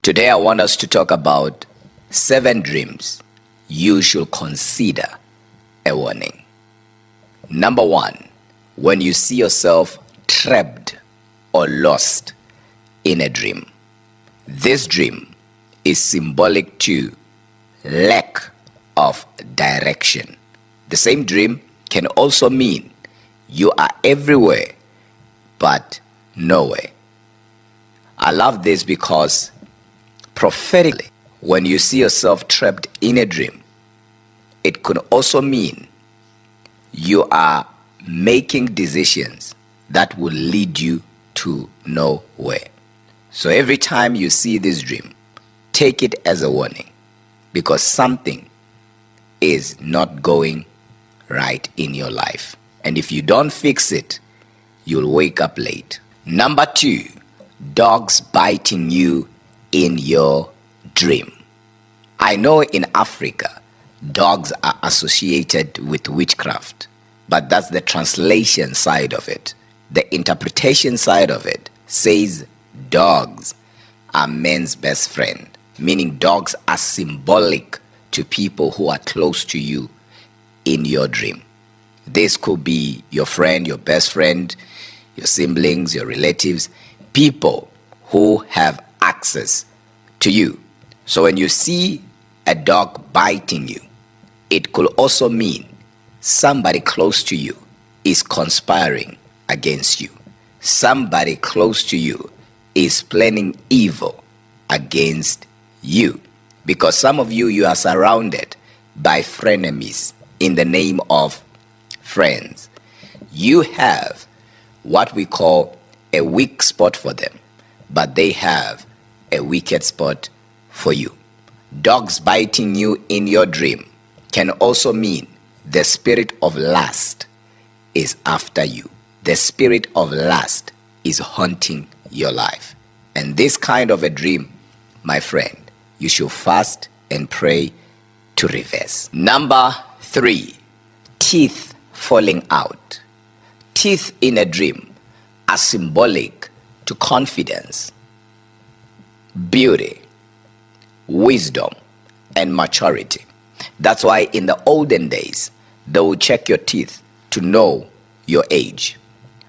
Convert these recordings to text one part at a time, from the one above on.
Today, I want us to talk about 7 dreams you should consider a warning. Number 1, when you see yourself trapped or lost in a dream. This dream is symbolic to lack of direction. The same dream can also mean you are everywhere but nowhere. I love this because prophetically, when you see yourself trapped in a dream, it could also mean you are making decisions that will lead you to nowhere. So every time you see this dream, take it as a warning because something is not going right in your life. And if you don't fix it, you'll wake up late. Number 2, dogs biting you in your dream. I know in Africa, dogs are associated with witchcraft, but that's the translation side of it. The interpretation side of it says dogs are men's best friend, meaning dogs are symbolic to people who are close to you in your dream. This could be your friend, your best friend, your siblings, your relatives, people who have access to you. So when you see a dog biting you, it could also mean somebody close to you is conspiring against you. Somebody close to you is planning evil against you. Because some of you are surrounded by frenemies in the name of friends. You have what we call a weak spot for them, but they have a wicked spot for you. Dogs biting you in your dream can also mean the spirit of lust is after you. The spirit of lust is haunting your life. And this kind of a dream, my friend, you should fast and pray to reverse. Number 3, teeth falling out. Teeth in a dream are symbolic to confidence, beauty, wisdom, and maturity. That's why in the olden days, they would check your teeth to know your age.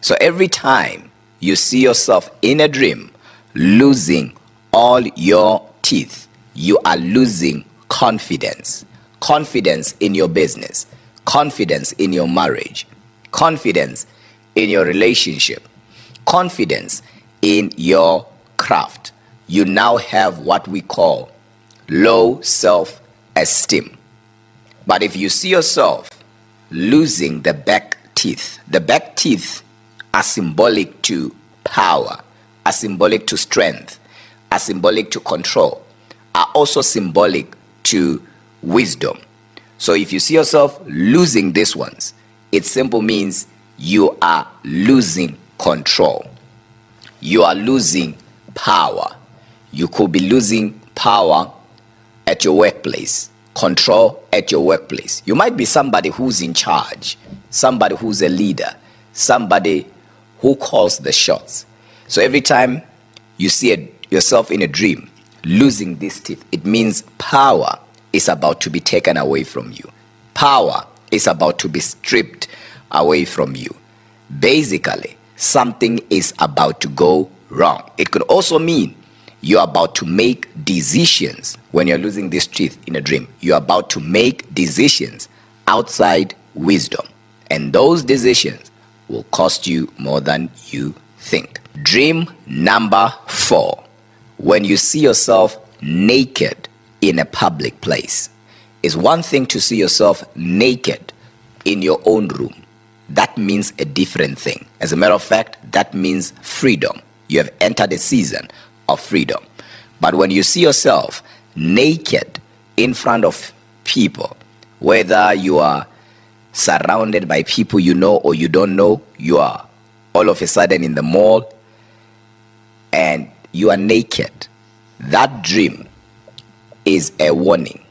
So every time you see yourself in a dream losing all your teeth, you are losing confidence. Confidence in your business, confidence in your marriage, confidence in your relationship, confidence in your craft. You now have what we call low self-esteem. But if you see yourself losing the back teeth are symbolic to power, are symbolic to strength, are symbolic to control, are also symbolic to wisdom. So if you see yourself losing these ones, it simply means you are losing control. You are losing power. You could be losing power at your workplace, control at your workplace. You might be somebody who's in charge, somebody who's a leader, somebody who calls the shots. So every time you see yourself in a dream losing these teeth, it means power is about to be taken away from you. Power is about to be stripped away from you. Basically, something is about to go wrong. It could also mean you're about to make decisions when you're losing these teeth in a dream. You're about to make decisions outside wisdom. And those decisions will cost you more than you think. Dream number 4. When you see yourself naked in a public place. It's one thing to see yourself naked in your own room. That means a different thing. As a matter of fact, that means freedom. You have entered a season of freedom. But when you see yourself naked in front of people, whether you are surrounded by people you know or you don't know, you are all of a sudden in the mall and you are naked, that dream is a warning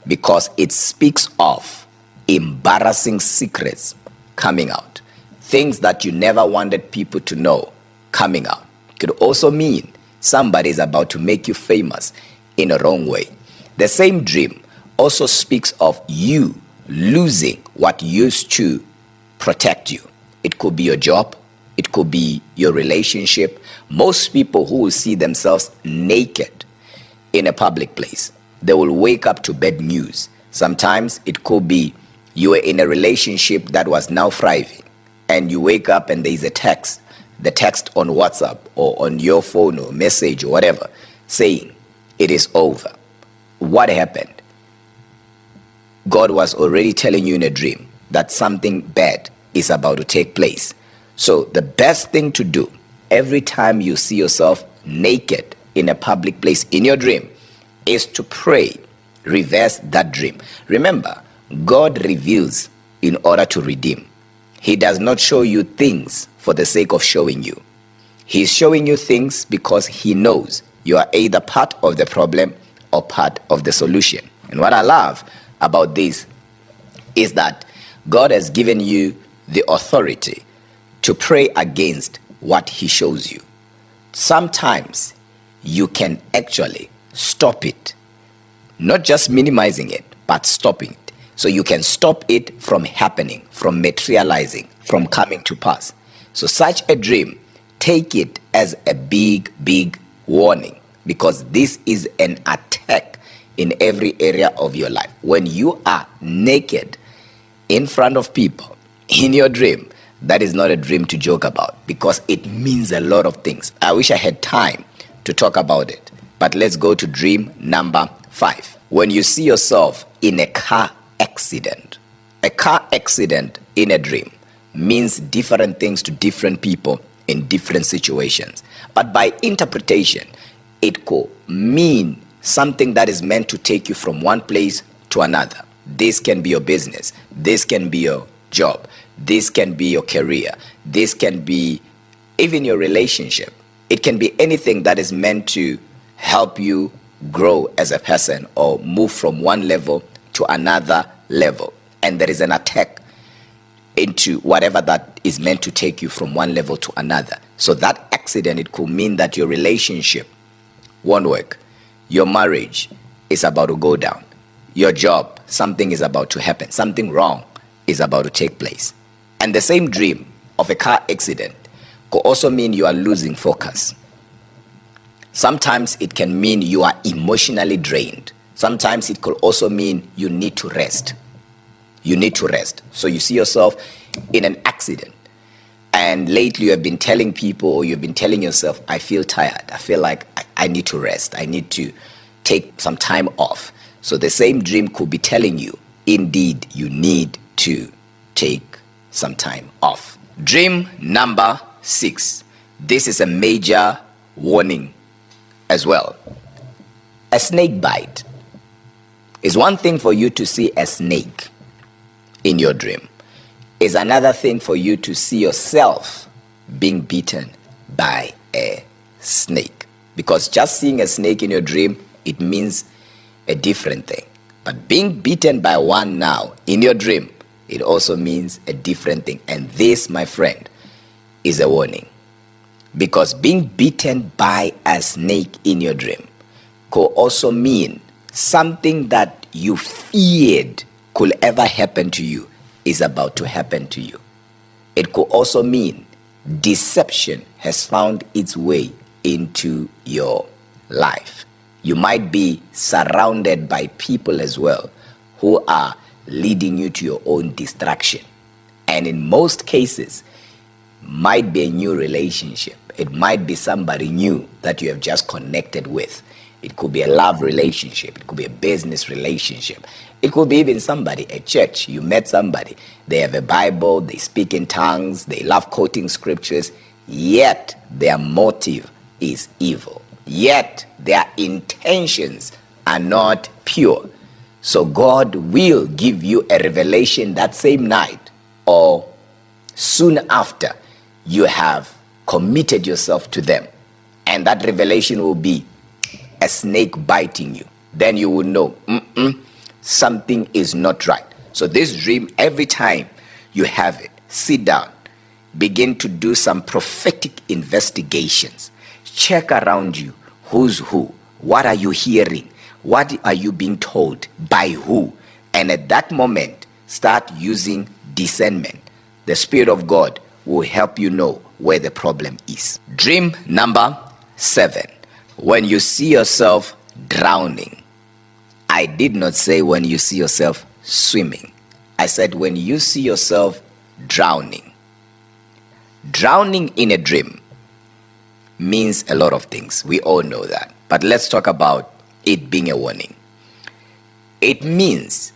because it speaks of embarrassing secrets coming out, things that you never wanted people to know coming out. It could also mean somebody is about to make you famous in a wrong way. The same dream also speaks of you losing what used to protect you. It could be your job, it could be your relationship. Most people who will see themselves naked in a public place, they will wake up to bad news. Sometimes it could be you were in a relationship that was now thriving, and you wake up and there is a text, the text on WhatsApp or on your phone or message or whatever, saying it is over. What happened? God was already telling you in a dream that something bad is about to take place. So the best thing to do every time you see yourself naked in a public place in your dream is to pray, reverse that dream. Remember, God reveals in order to redeem. He does not show you things for the sake of showing you. He's showing you things because he knows you are either part of the problem or part of the solution. And what I love about this is that God has given you the authority to pray against what he shows you. Sometimes you can actually stop it, not just minimizing it, but stopping it. So you can stop it from happening, from materializing, from coming to pass. So such a dream, take it as a big, big warning, because this is an attack in every area of your life. When you are naked in front of people in your dream, that is not a dream to joke about, because it means a lot of things. I wish I had time to talk about it, but let's go to dream number 5. When you see yourself in a car accident. A car accident in a dream means different things to different people in different situations. But by interpretation, it could mean something that is meant to take you from one place to another. This can be your business. This can be your job. This can be your career. This can be even your relationship. It can be anything that is meant to help you grow as a person or move from one level to another level. And there is an attack into whatever that is meant to take you from one level to another. So that accident, it could mean that your relationship won't work. Your marriage is about to go down. Your job, something is about to happen. Something wrong is about to take place. And the same dream of a car accident could also mean you are losing focus. Sometimes it can mean you are emotionally drained. Sometimes it could also mean you need to rest. You need to rest. So you see yourself in an accident, and lately you have been telling people, or you've been telling yourself, I feel tired. I feel like I need to rest. I need to take some time off. So the same dream could be telling you, indeed, you need to take some time off. Dream number 6. This is a major warning as well. A snake bite. It's one thing for you to see a snake in your dream. It's another thing for you to see yourself being bitten by a snake. Because just seeing a snake in your dream, it means a different thing. But being bitten by one now in your dream, it also means a different thing. And this, my friend, is a warning. Because being bitten by a snake in your dream could also mean something that you feared could ever happen to you is about to happen to you. It could also mean deception has found its way into your life. You might be surrounded by people as well who are leading you to your own destruction. And in most cases, might be a new relationship. It might be somebody new that you have just connected with. It could be a love relationship. It could be a business relationship. It could be even somebody at church. You met somebody. They have a Bible. They speak in tongues. They love quoting scriptures. Yet their motive is evil. Yet their intentions are not pure. So God will give you a revelation that same night or soon after you have committed yourself to them. And that revelation will be a snake biting you. Then you will know something is not right. So this dream, every time you have it, sit down, begin to do some prophetic investigations. Check around you. Who's who? What are you hearing? What are you being told? By who? And at that moment, start using discernment. The Spirit of God will help you know where the problem is. Dream number 7. When you see yourself drowning. I did not say when you see yourself swimming. I said when you see yourself drowning. Drowning in a dream means a lot of things. We all know that. But let's talk about it being a warning. It means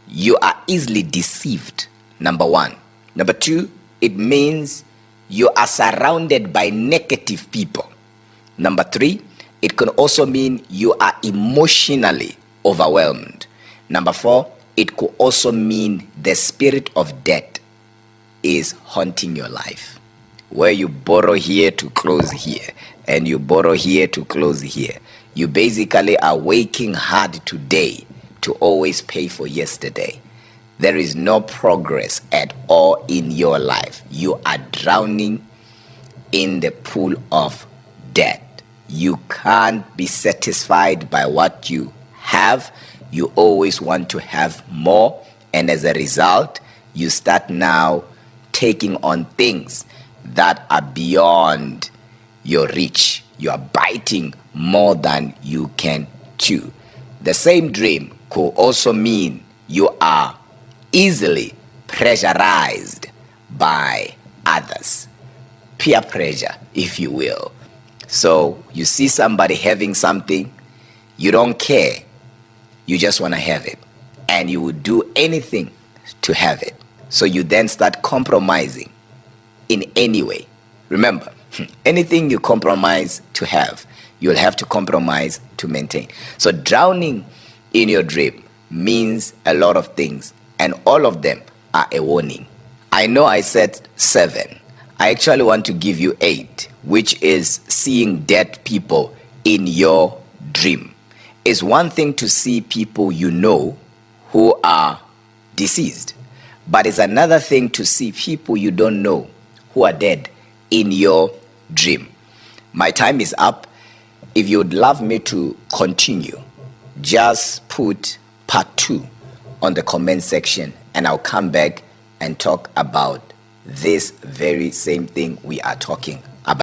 you are easily deceived, number 1. Number 2, it means you are surrounded by negative people. Number 3, it can also mean you are emotionally overwhelmed. Number 4, it could also mean the spirit of death is haunting your life. Where you borrow here to close here, and you borrow here to close here. You basically are working hard today to always pay for yesterday. There is no progress at all in your life. You are drowning in the pool of debt. You can't be satisfied by what you have. You always want to have more. And as a result, you start now taking on things that are beyond your reach. You are biting more than you can chew. The same dream could also mean you are easily pressurized by others. Peer pressure, if you will. So you see somebody having something, you don't care. You just want to have it. And you would do anything to have it. So you then start compromising in any way. Remember, anything you compromise to have, you'll have to compromise to maintain. So drowning in your dream means a lot of things, and all of them are a warning. I know I said 7. I actually want to give you 8, which is seeing dead people in your dream. It's one thing to see people you know who are deceased, but it's another thing to see people you don't know who are dead in your dream. My time is up. If you would love me to continue, just put part 2 on the comment section, and I'll come back and talk about this very same thing we are talking